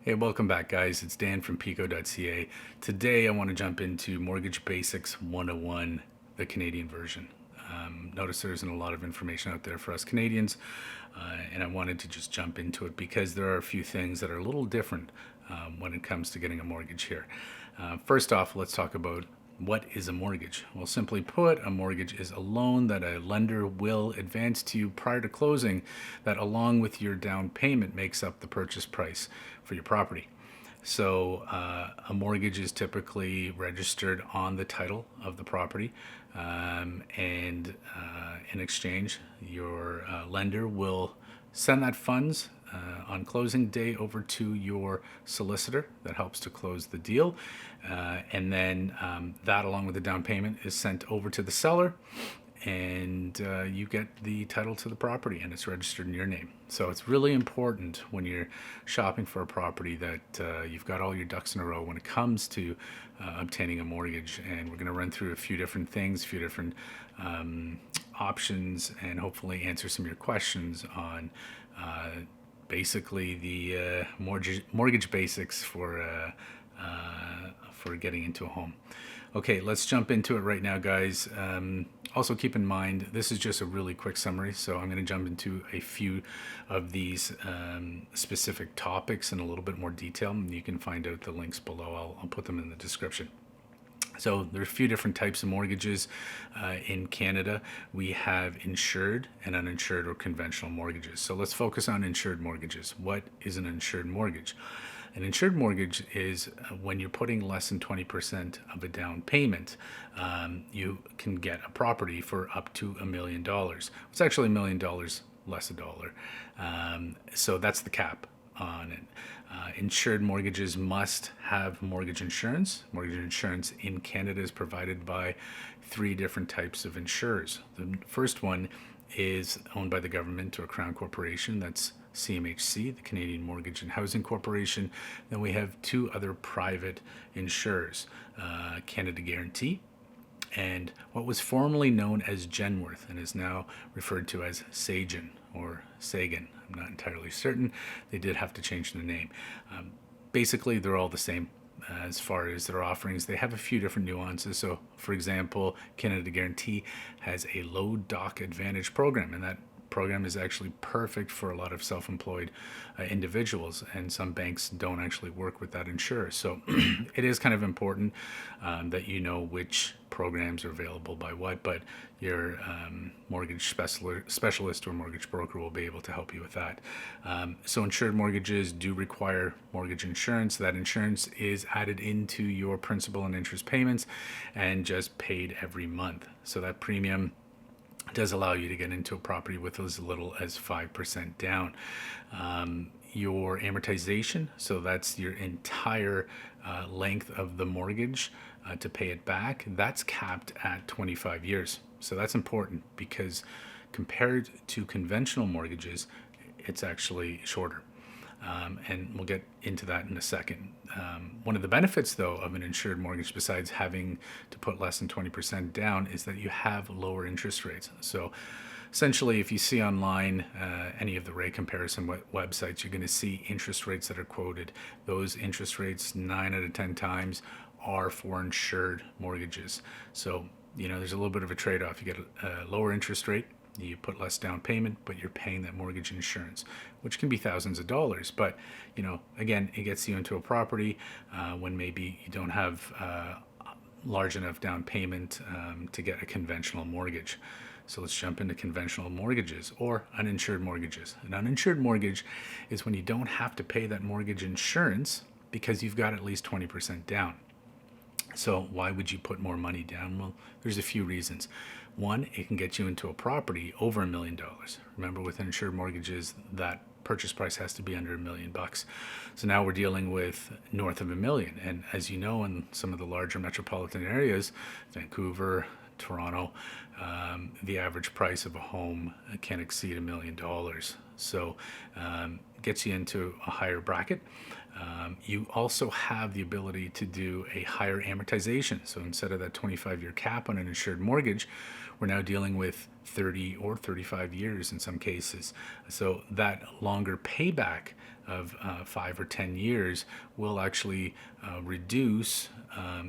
Hey, welcome back, guys. It's Dan from Pekoe.ca. Today, I want to jump into Mortgage Basics 101, the Canadian version. Notice there isn't a lot of information out there for us Canadians, and I wanted to just jump into it because there are a few things that are a little different when it comes to getting a mortgage here. First off, let's talk about what is a mortgage? Well, simply put, a mortgage is a loan that a lender will advance to you prior to closing that, along with your down payment, makes up the purchase price for your property. So a mortgage is typically registered on the title of the property, and in exchange, your lender will send that funds on closing day over to your solicitor that helps to close the deal, and then that, along with the down payment, is sent over to the seller, and you get the title to the property and it's registered in your name. So it's really important when you're shopping for a property that you've got all your ducks in a row when it comes to obtaining a mortgage. And we're going to run through a few different things, a few different options, and hopefully answer some of your questions on basically the mortgage basics for getting into a home. Okay, let's jump into it right now, guys. Also keep in mind, this is just a really quick summary, so I'm going to jump into a few of these specific topics in a little bit more detail. You can find out the links below. I'll put them in the description. So there are a few different types of mortgages in Canada. We have insured and uninsured or conventional mortgages. So let's focus on insured mortgages. What is an insured mortgage? An insured mortgage is when you're putting less than 20% of a down payment, you can get a property for up to $1 million. It's actually $1 million less a dollar. So that's the cap on it. Insured mortgages must have mortgage insurance. Mortgage insurance in Canada is provided by three different types of insurers. The first one is owned by the government or Crown Corporation. That's CMHC, the Canadian Mortgage and Housing Corporation. Then we have two other private insurers, Canada Guarantee and what was formerly known as Genworth and is now referred to as Sagen or Sagan. I'm not entirely certain. They did have to change the name. Basically, they're all the same as far as their offerings. They have a few different nuances. So, for example, Canada Guarantee has a low doc advantage program, and that program is actually perfect for a lot of self-employed individuals, and some banks don't actually work with that insurer. So it is kind of important that you know which programs are available by what, but your mortgage specialist or mortgage broker will be able to help you with that. So insured mortgages do require mortgage insurance. That insurance is added into your principal and interest payments and just paid every month. So that premium does allow you to get into a property with as little as 5% down. Your amortization, so that's your entire length of the mortgage to pay it back, that's capped at 25 years. So that's important because compared to conventional mortgages, it's actually shorter. And we'll get into that in a second. One of the benefits, though, of an insured mortgage, besides having to put less than 20% down, is that you have lower interest rates. So essentially, if you see online any of the rate comparison websites, you're going to see interest rates that are quoted. Those interest rates, 9 out of 10 times, are for insured mortgages. So, there's a little bit of a trade-off. You get a lower interest rate, you put less down payment, but you're paying that mortgage insurance, which can be thousands of dollars. But, again, it gets you into a property when maybe you don't have large enough down payment to get a conventional mortgage. So let's jump into conventional mortgages or uninsured mortgages. An uninsured mortgage is when you don't have to pay that mortgage insurance because you've got at least 20% down. So why would you put more money down? Well, there's a few reasons. One, it can get you into a property over $1 million. Remember, with insured mortgages, that purchase price has to be under $1 million. So now we're dealing with north of $1 million. And as you know, in some of the larger metropolitan areas, Vancouver, Toronto, the average price of a home can exceed $1 million. So gets you into a higher bracket. You also have the ability to do a higher amortization. So instead of that 25-year cap on an insured mortgage, we're now dealing with 30 or 35 years in some cases. So that longer payback of 5 or 10 years will actually reduce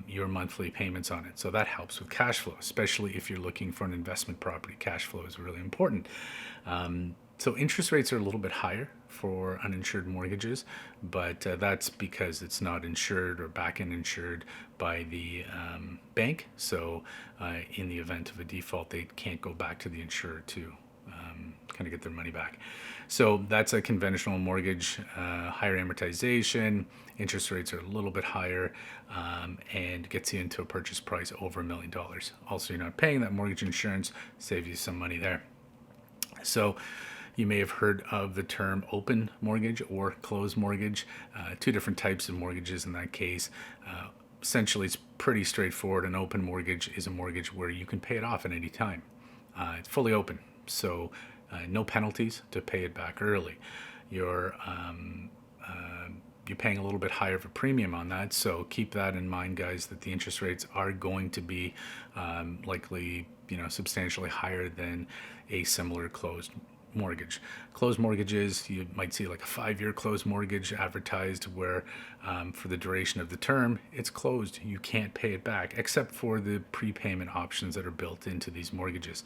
your monthly payments on it. So that helps with cash flow, especially if you're looking for an investment property. Cash flow is really important. So interest rates are a little bit higher for uninsured mortgages, but that's because it's not insured or back-end insured by the bank. So in the event of a default, they can't go back to the insurer to kind of get their money back. So that's a conventional mortgage, higher amortization, interest rates are a little bit higher, and gets you into a purchase price over $1 million. Also, you're not paying that mortgage insurance, saves you some money there. So you may have heard of the term open mortgage or closed mortgage, two different types of mortgages in that case. Essentially, it's pretty straightforward. An open mortgage is a mortgage where you can pay it off at any time. It's fully open, so no penalties to pay it back early. You're paying a little bit higher of a premium on that, so keep that in mind, guys, that the interest rates are going to be likely, substantially higher than a similar closed mortgage. Closed mortgages, you might see like a 5-year closed mortgage advertised where for the duration of the term, it's closed. You can't pay it back except for the prepayment options that are built into these mortgages.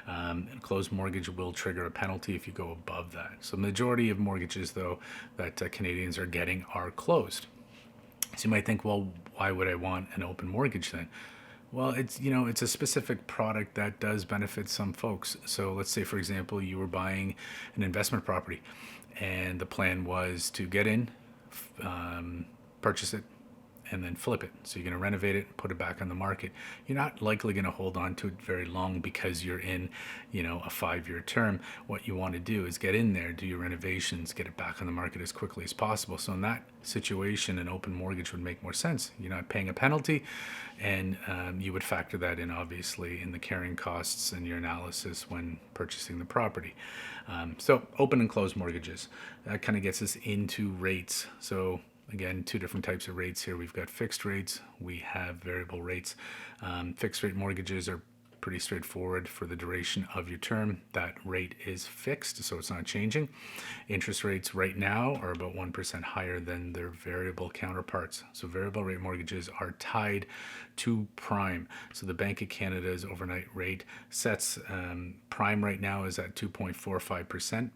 A closed mortgage will trigger a penalty if you go above that. So majority of mortgages, though, that Canadians are getting are closed. So you might think, well, why would I want an open mortgage then? Well, it's a specific product that does benefit some folks. So let's say, for example, you were buying an investment property and the plan was to get in, purchase it, and then flip it. So you're going to renovate it, put it back on the market. You're not likely going to hold on to it very long because you're in, a 5-year term. What you want to do is get in there, do your renovations, get it back on the market as quickly as possible. So in that situation, an open mortgage would make more sense. You're not paying a penalty, and you would factor that in, obviously, in the carrying costs and your analysis when purchasing the property. So open and closed mortgages. That kind of gets us into rates. So again, two different types of rates here. We've got fixed rates, we have variable rates. Fixed rate mortgages are pretty straightforward for the duration of your term. That rate is fixed, so it's not changing. Interest rates right now are about 1% higher than their variable counterparts. So variable rate mortgages are tied to prime. So the Bank of Canada's overnight rate sets prime right now is at 2.45%.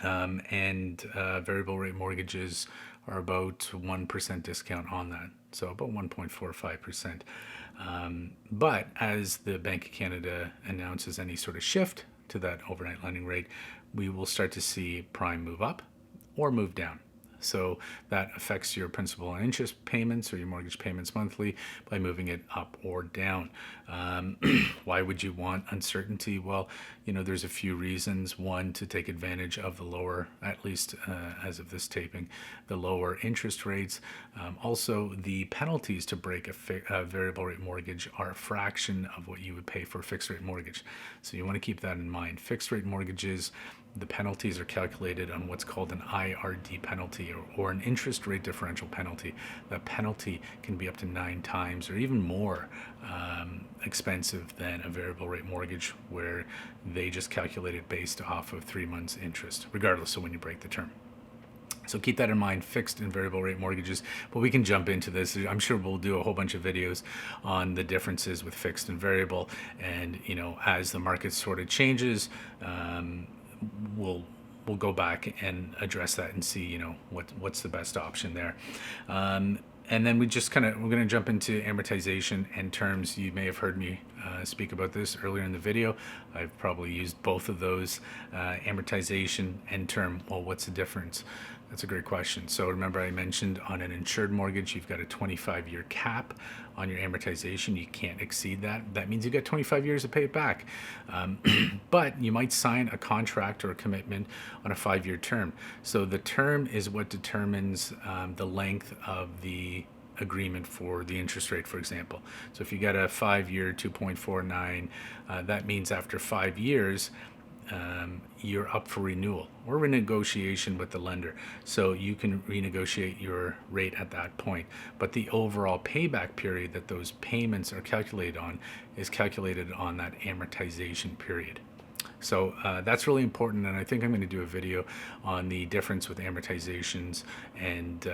And variable rate mortgages are about 1% discount on that, so about 1.45%. But as the Bank of Canada announces any sort of shift to that overnight lending rate, we will start to see prime move up or move down. So that affects your principal and interest payments or your mortgage payments monthly by moving it up or down. Why would you want uncertainty? Well, there's a few reasons. One, to take advantage of the lower, at least as of this taping, the lower interest rates. Also, the penalties to break a variable rate mortgage are a fraction of what you would pay for a fixed rate mortgage. So you want to keep that in mind. Fixed rate mortgages, the penalties are calculated on what's called an IRD penalty or an interest rate differential penalty. That penalty can be up to 9 times or even more expensive than a variable rate mortgage where they just calculate it based off of 3 months interest, regardless of when you break the term. So keep that in mind, fixed and variable rate mortgages. But we can jump into this. I'm sure we'll do a whole bunch of videos on the differences with fixed and variable. And, as the market sort of changes, we'll go back and address that and see, what's the best option there. And then we're going to jump into amortization and terms. You may have heard me speak about this earlier in the video. I've probably used both of those, amortization and term. Well, what's the difference? That's a great question. So remember, I mentioned on an insured mortgage, you've got a 25-year cap on your amortization. You can't exceed that. That means you've got 25 years to pay it back. But you might sign a contract or a commitment on a 5-year term. So the term is what determines the length of the agreement for the interest rate, for example. So if you get a 5-year 2.49, that means after 5 years, you're up for renewal or renegotiation with the lender. So you can renegotiate your rate at that point. But the overall payback period that those payments are calculated on is calculated on that amortization period. So that's really important, and I think I'm going to do a video on the difference with amortizations. And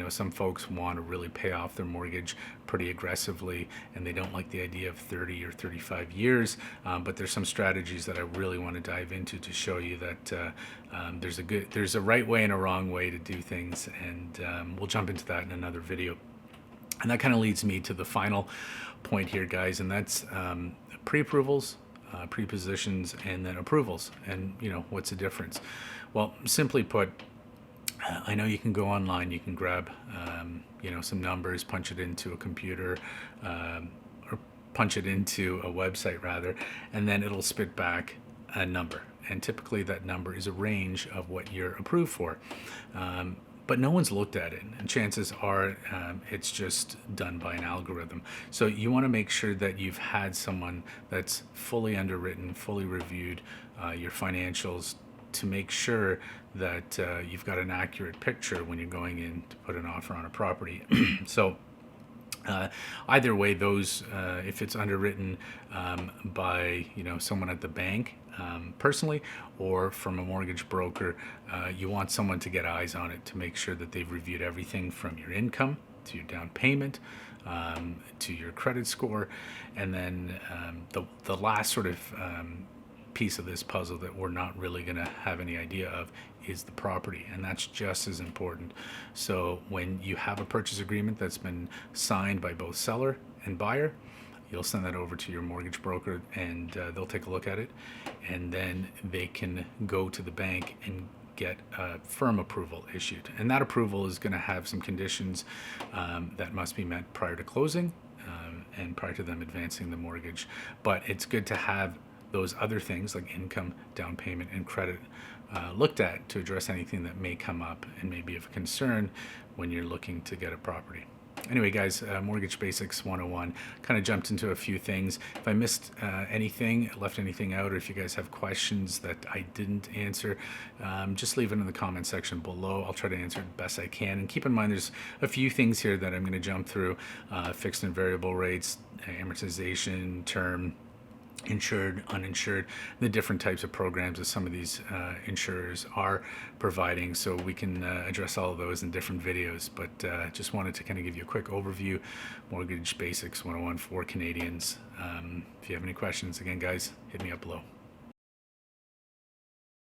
some folks want to really pay off their mortgage pretty aggressively, and they don't like the idea of 30 or 35 years. But there's some strategies that I really want to dive into to show you that there's a right way and a wrong way to do things, and we'll jump into that in another video. And that kind of leads me to the final point here, guys, and that's pre-approvals, prepositions, and then approvals. And what's the difference? Well, simply put, I know you can go online, you can grab some numbers, punch it into a computer, or punch it into a website rather, and then it'll spit back a number, and typically that number is a range of what you're approved for. But no one's looked at it, and chances are it's just done by an algorithm. So you want to make sure that you've had someone that's fully underwritten, fully reviewed your financials to make sure that you've got an accurate picture when you're going in to put an offer on a property. So either way, those if it's underwritten by someone at the bank personally, or from a mortgage broker, you want someone to get eyes on it to make sure that they've reviewed everything from your income to your down payment to your credit score, and then the last sort of piece of this puzzle that we're not really going to have any idea of is the property, and that's just as important. So when you have a purchase agreement that's been signed by both seller and buyer, you'll send that over to your mortgage broker, and they'll take a look at it, and then they can go to the bank and get a firm approval issued. And that approval is going to have some conditions that must be met prior to closing and prior to them advancing the mortgage. But it's good to have those other things like income, down payment, and credit looked at to address anything that may come up and may be of concern when you're looking to get a property. Anyway, guys, Mortgage Basics 101, kind of jumped into a few things. If I missed anything, left anything out, or if you guys have questions that I didn't answer, just leave it in the comment section below. I'll try to answer it best I can. And keep in mind, there's a few things here that I'm going to jump through: fixed and variable rates, amortization, term, insured, uninsured, the different types of programs that some of these insurers are providing. So we can address all of those in different videos, but just wanted to kind of give you a quick overview. Mortgage Basics 101 for Canadians. If you have any questions, again, guys, hit me up below.